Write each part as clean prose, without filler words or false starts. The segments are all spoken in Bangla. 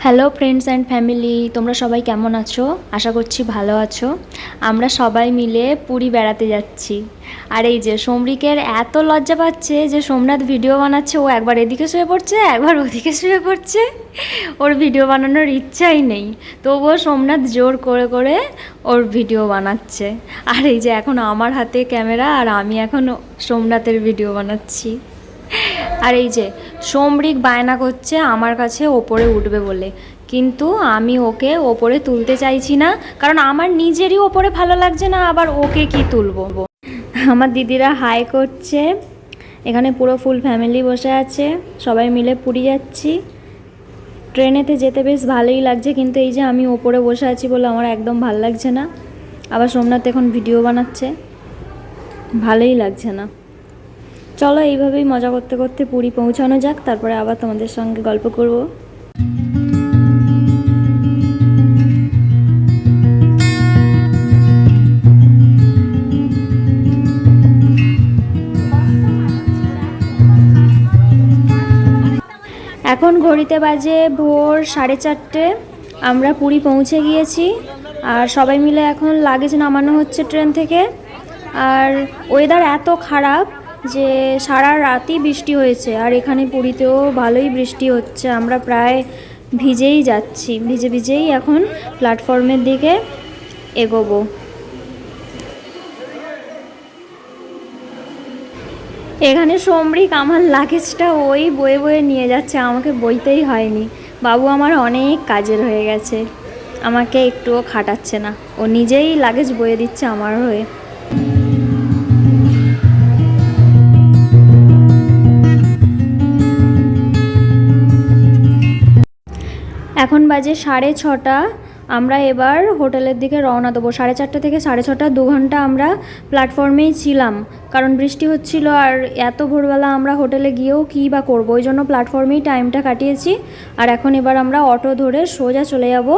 হ্যালো ফ্রেন্ডস অ্যান্ড ফ্যামিলি, তোমরা সবাই কেমন আছো? আশা করছি ভালো আছো। আমরা সবাই মিলে পুরী বেড়াতে যাচ্ছি। আর এই যে সোমরিকের এত লজ্জা পাচ্ছে যে সোমনাথ ভিডিও বানাচ্ছে, ও একবার এদিকে শুয়ে পড়ছে একবার ওদিকে শুয়ে পড়ছে, ওর ভিডিও বানানোর ইচ্ছাই নেই। তবুও সোমনাথ জোর করে করে ওর ভিডিও বানাচ্ছে। আর এই যে এখন আমার হাতে ক্যামেরা আর আমি এখন সোমনাথের ভিডিও বানাচ্ছি। আর এই যে সোমরিক বায়না করছে আমার কাছে ওপরে উঠবে বলে, কিন্তু আমি ওকে ওপরে তুলতে চাইছি না, কারণ আমার নিজেরই ওপরে ভালো লাগছে না, আবার ওকে কি তুলবো। আমার দিদিরা হাই করছে, এখানে পুরো ফুল ফ্যামিলি বসে আছে, সবাই মিলে পুরী যাচ্ছি। ট্রেনেতে যেতে বেশ ভালোই লাগছে, কিন্তু এই যে আমি ওপরে বসে আছি বলে আমার একদম ভালো লাগছে না। আবার সোমনাথ এখন ভিডিও বানাচ্ছে, ভালোই লাগছে না। চলো এইভাবেই মজা করতে করতে পুরী পৌঁছানো যাক, তারপরে আবার তোমাদের সঙ্গে গল্প করব। এখন ঘড়িতে বাজে ভোর 4:30। আমরা পুরী পৌঁছে গিয়েছি, আর সবাই মিলে এখন লাগেজ নামানো হচ্ছে ট্রেন থেকে। আর ওয়েদার এত খারাপ যে সারা রাতই বৃষ্টি হয়েছে, আর এখানে পুরীতেও ভালোই বৃষ্টি হচ্ছে। আমরা প্রায় ভিজেই যাচ্ছি, ভিজে ভিজেই এখন প্ল্যাটফর্মের দিকে এগোবো। এখানে সোমরিক আমার লাগেজটা ওই বয়ে বয়ে নিয়ে যাচ্ছে, আমাকে বইতেই হয়নি। বাবু আমার অনেক কাজের হয়ে গেছে, আমাকে একটুও খাটাচ্ছে না, ও নিজেই লাগেজ বয়ে দিচ্ছে আমার হয়ে। এখন বাজে 6:30। আমরা এবার হোটেলের দিকে রওনা দেবো। 4:30 থেকে 6:30 2 ঘন্টা আমরা প্ল্যাটফর্মেই ছিলাম, কারণ বৃষ্টি হচ্ছিল। আর এত ভোরবেলা আমরা হোটেলে গিয়েও কী বা করবো, ওই জন্য প্ল্যাটফর্মেই টাইমটা কাটিয়েছি। আর এখন এবার আমরা অটো ধরে সোজা চলে যাব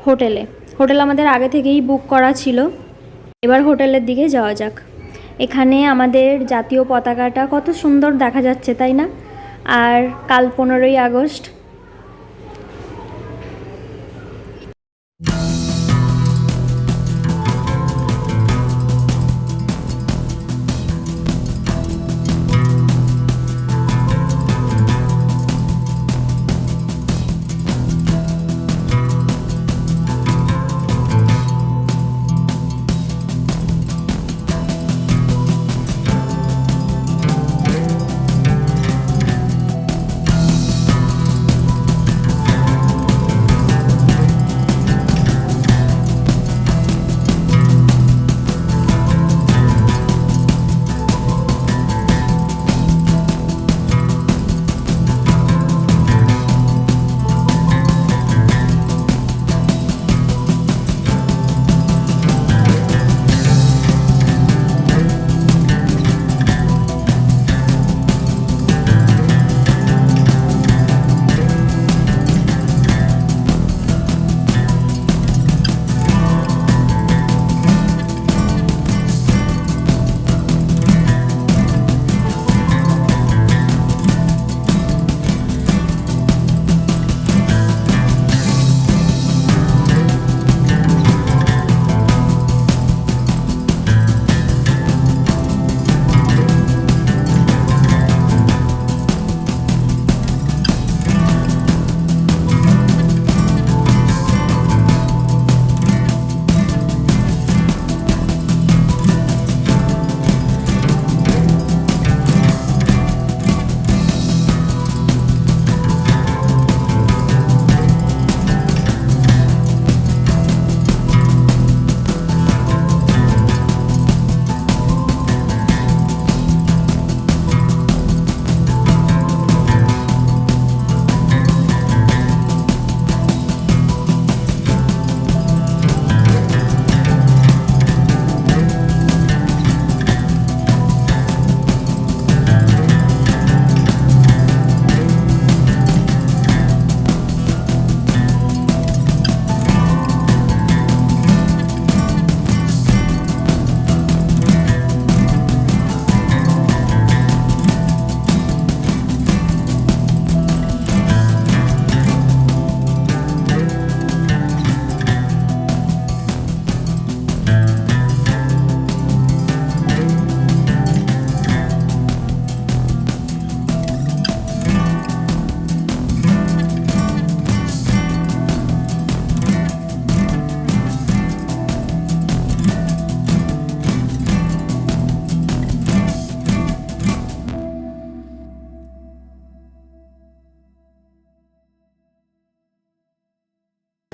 হোটেলে। হোটেল আমাদের আগে থেকেই বুক করা ছিল। এবার হোটেলের দিকে যাওয়া যাক। এখানে আমাদের জাতীয় পতাকাটা কত সুন্দর দেখা যাচ্ছে, তাই না? আর কাল 15ই আগস্ট।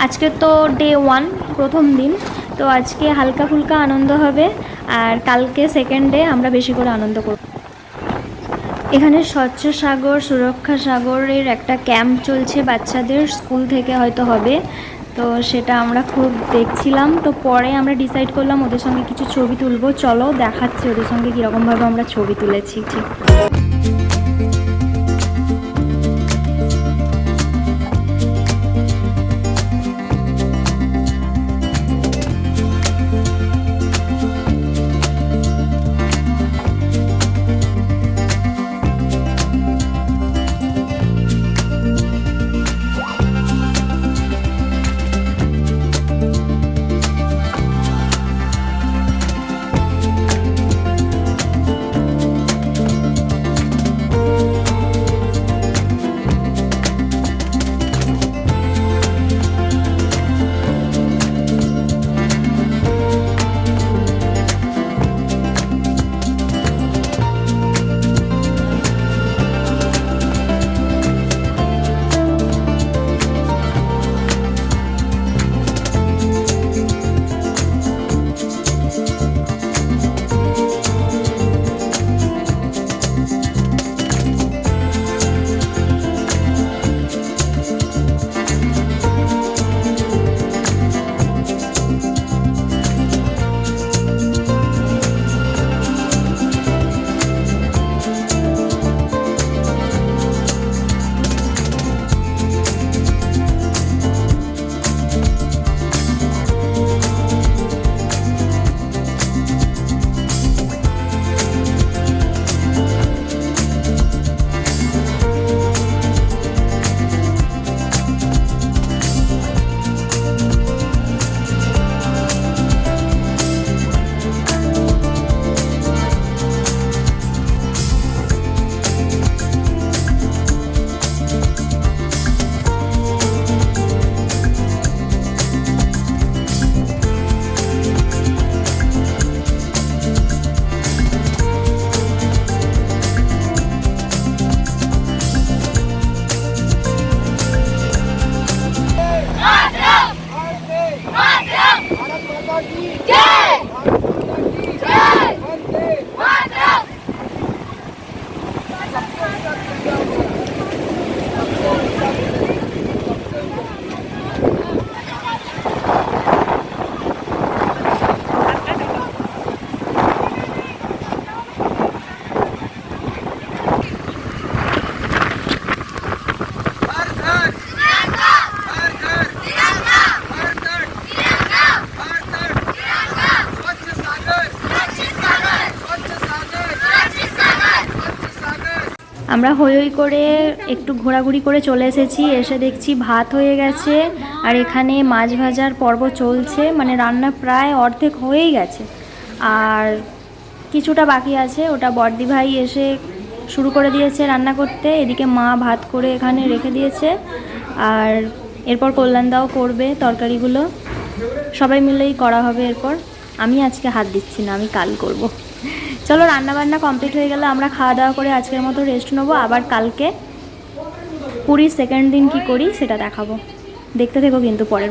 আজকে তো ডে 1, প্রথম দিন। তো আজকে হালকা ফুলকা আনন্দ হবে, আর কালকে সেকেন্ড ডে আমরা বেশি করে আনন্দ করব। এখানে স্বচ্ছ সাগর সুরক্ষা সাগরের একটা ক্যাম্প চলছে বাচ্চাদের, স্কুল থেকে হয়তো হবে। তো সেটা আমরা খুব দেখছিলাম। তো পরে আমরা ডিসাইড করলাম ওদের সঙ্গে কিছু ছবি তুলবো। চলো দেখাচ্ছি ওদের সঙ্গে কীরকমভাবে আমরা ছবি তুলেছি। ঠিক আমরা হই হই করে একটু ঘোরাঘুরি করে চলে এসেছি। এসে দেখছি ভাত হয়ে গেছে, আর এখানে মাছ ভাজার পর্ব চলছে, মানে রান্না প্রায় অর্ধেক হয়েই গেছে, আর কিছুটা বাকি আছে। ওটা বড়দি ভাই এসে শুরু করে দিয়েছে রান্না করতে। এদিকে মা ভাত করে এখানে রেখে দিয়েছে, আর এরপর কল্যাণদাও করবে তরকারিগুলো। সবাই মিলেই করা হবে এরপর। আমি আজকে হাত দিচ্ছি না, আমি কাল করব। চলো রান্নাবান্না কমপ্লিট হয়ে গেলে আমরা খাওয়া দাওয়া করে আজকের মতো রেস্ট নেবো। আবার কালকে পুরীর সেকেন্ড দিন কি করি সেটা দেখাবো, দেখতে থেকো কিন্তু পরের